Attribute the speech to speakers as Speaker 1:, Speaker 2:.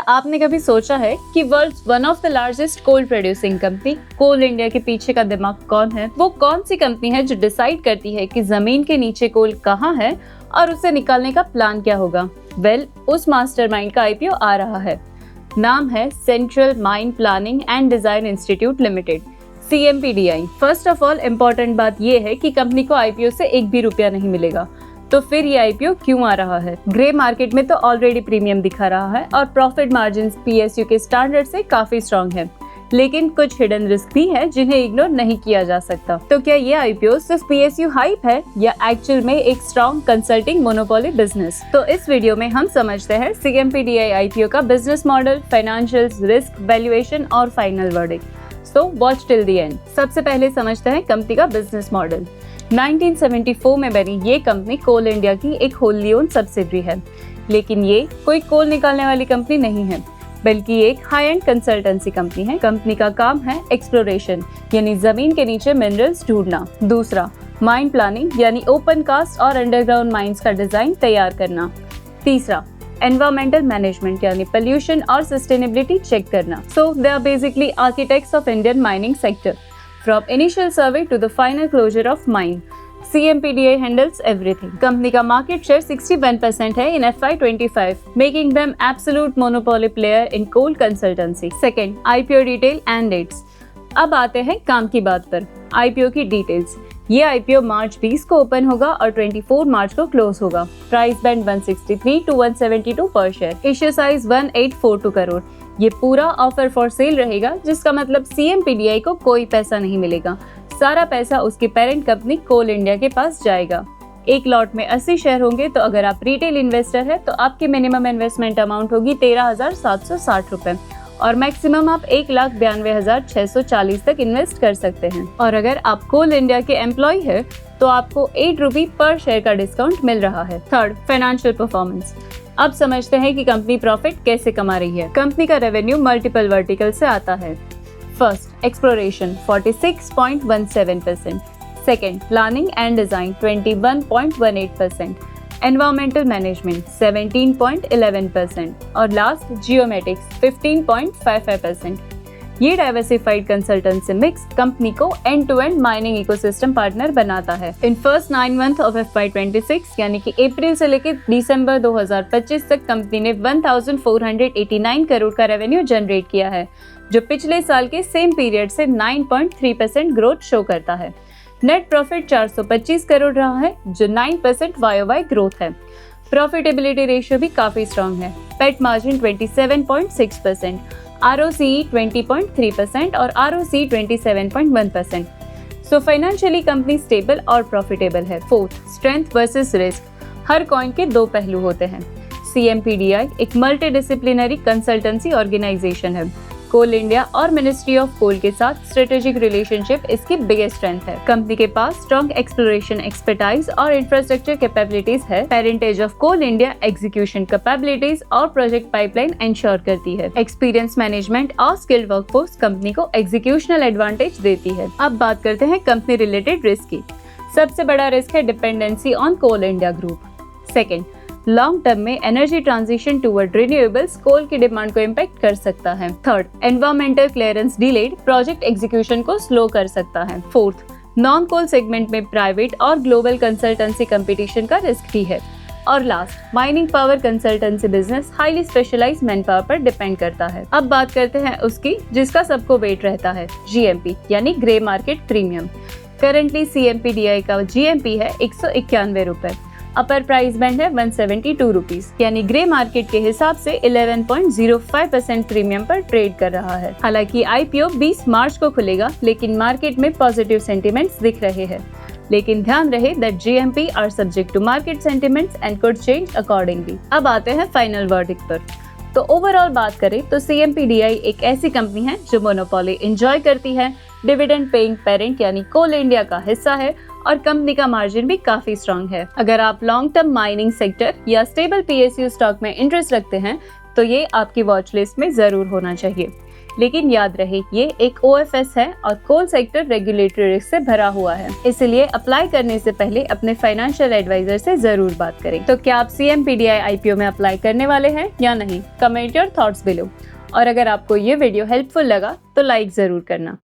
Speaker 1: आपने कभी सोचा है कि world's one of the largest coal producing company coal India के पीछे का दिमाग कौन है? वो कौन सी कंपनी है जो डिसाइड करती है कि जमीन के नीचे कोल कहाँ है और उसे निकालने का प्लान क्या होगा? उस मास्टरमाइंड का आईपीओ आ रहा है। नाम है central mine planning and design institute limited, CMPDI। First of all important बात ये है कि कंपनी को आईपीओ से एक भी रुपया नहीं मिलेगा। तो फिर ये आईपीओ क्यों आ रहा है? ग्रे मार्केट में तो ऑलरेडी प्रीमियम दिखा रहा है और प्रॉफिट मार्जिन्स PSU के स्टैंडर्ड से काफी स्ट्रॉन्ग है, लेकिन कुछ हिडन रिस्क भी है जिन्हें इग्नोर नहीं किया जा सकता। तो क्या ये आईपीओ सिर्फ PSU हाइप है या एक्चुअल में एक स्ट्रॉन्ग कंसल्टिंग मोनोपोली बिजनेस? तो इस वीडियो में हम समझते हैं CMPDI आईपीओ का business model, financials, risk, valuation और final verdict. So watch till the end. सबसे पहले समझते हैं कंपनी का बिजनेस मॉडल। 1974 में बनी ये कंपनी कोल इंडिया की एक होली ओन्ड सब्सिडरी है, लेकिन ये कोई कोल निकालने वाली कंपनी नहीं है, बल्कि एक हाई एंड कंसल्टेंसी कंपनी है। कंपनी का काम है एक्सप्लोरेशन यानी जमीन के नीचे मिनरल्स ढूंढना। दूसरा, माइन प्लानिंग यानी ओपन कास्ट और अंडरग्राउंड माइंस का डिजाइन तैयार करना। तीसरा, एनवायरमेंटल मैनेजमेंट यानी पोल्यूशन और सस्टेनेबिलिटी चेक करना। So they are basically architects of Indian mining sector. From initial survey to the final closure of mine, CMPDI handles everything. Company का market share 61% है in FY25, making them absolute monopoly player in coal consultancy. Second, IPO detail and dates. अब आते हैं काम की बात पर। IPO की डिटेल्स। ये IPO मार्च 20 को ओपन होगा और 24 मार्च को क्लोज होगा। प्राइस बैंड 163 to 172 पर शेयर। Issue size 1842 crore. ये पूरा ऑफर फॉर सेल रहेगा, जिसका मतलब CMPDI को कोई पैसा नहीं मिलेगा। सारा पैसा उसकी पेरेंट कंपनी कोल इंडिया के पास जाएगा। एक लॉट में 80 शेयर होंगे, तो अगर आप रिटेल इन्वेस्टर है तो आपकी मिनिमम इन्वेस्टमेंट अमाउंट होगी 13,760 रुपए और मैक्सिमम आप 1,92,640 तक इन्वेस्ट कर सकते हैं। और अगर आप कोल इंडिया के एम्प्लॉय है तो आपको 8 रुपये पर शेयर का डिस्काउंट मिल रहा है। Third, financial performance. अब समझते हैं कि कंपनी प्रॉफिट कैसे कमा रही है। कंपनी का रेवेन्यू मल्टीपल वर्टिकल से आता है। First, exploration 46.17%, second, planning and design 21.18%, environmental management 17.11% और लास्ट, जियोमेटिक्स 15.55%। ये डाइवर्सिफाइड कंसल्टेंसी मिक्स कंपनी को end to end mining ecosystem partner बनाता है। In first 9 month of FY26 यानी कि अप्रैल से लेकर दिसंबर 2025 तक कंपनी ने 1489 करोड़ का रेवेन्यू जनरेट किया है, जो पिछले साल के सेम पीरियड से 9.3% ग्रोथ शो करता है। नेट प्रॉफिट 425 करोड़ रहा है, जो 9% YOY ग्रोथ है। प्रॉफिटेबिलिटी रेशियो भी काफी स्ट्रॉन्ग है। पेट मार्जिन 27.6%, ROCE 20.3% और ROC 27.1%। So financially company stable और प्रॉफिटेबल है। Fourth, strength versus risk. हर कॉइन के दो पहलू होते हैं। CMPDI एक मल्टी डिसिप्लिनरी कंसल्टेंसी ऑर्गेनाइजेशन है। कोल इंडिया और मिनिस्ट्री ऑफ कोल के साथ स्ट्रेटेजिक रिलेशनशिप इसकी बिगेस्ट स्ट्रेंथ है। कंपनी के पास स्ट्रॉन्ग एक्सप्लोरेशन एक्सपर्टाइज और इंफ्रास्ट्रक्चर कैपेबिलिटीज है। Parentage of coal India execution capabilities और प्रोजेक्ट पाइपलाइन इंश्योर करती है। एक्सपीरियंस मैनेजमेंट और स्किल्ड वर्कफोर्स कंपनी को एग्जीक्यूशनल एडवांटेज देती है। अब बात करते हैं कंपनी रिलेटेड रिस्क की। सबसे बड़ा रिस्क है dependency on coal India group. Second, long term में energy transition toward renewables coal की डिमांड को इम्पैक्ट कर सकता है। Third, environmental clearance delayed project execution को स्लो कर सकता है। फोर्थ, नॉन कोल सेगमेंट में प्राइवेट और ग्लोबल कंसल्टेंसी कंपटीशन का रिस्क भी है। और last, mining power consultancy business highly specialised man power पर डिपेंड करता है। अब बात करते हैं उसकी जिसका सबको वेट रहता है, GMP यानी grey market premium. Currently CMPDI का GMP है 191 रुपए। अपर प्राइस बैंड है 172 रुपीज, यानी ग्रे मार्केट के हिसाब से 11.05% प्रीमियम पर ट्रेड कर रहा है। हालांकि IPO 20 मार्च को खुलेगा, लेकिन मार्केट में पॉजिटिव सेंटिमेंट्स दिख रहे हैं। लेकिन ध्यान रहे that GMP are subject to market sentiments and could change accordingly. अब आते हैं फाइनल वर्डिक्ट पर। तो ओवरऑल बात करें तो CMPDI एक ऐसी कंपनी है जो मोनोपोली एंजॉय करती है, डिविडेंड पेइंग पेरेंट यानी कोल इंडिया का हिस्सा है और कंपनी का मार्जिन भी काफी स्ट्रॉन्ग है। अगर आप लॉन्ग टर्म माइनिंग सेक्टर या स्टेबल PSU स्टॉक में इंटरेस्ट रखते हैं तो ये आपकी वॉच लिस्ट में जरूर होना चाहिए। लेकिन याद रहे ये एक OFS है और कोल सेक्टर रेगुलेटरी रिस्क से भरा हुआ है, इसलिए अप्लाई करने से पहले अपने फाइनेंशियल एडवाइजर से जरूर बात करें। तो क्या आप CMPDI IPO में अप्लाई करने वाले हैं या नहीं? Comment your thoughts below. और अगर आपको ये वीडियो हेल्पफुल लगा तो लाइक जरूर करना।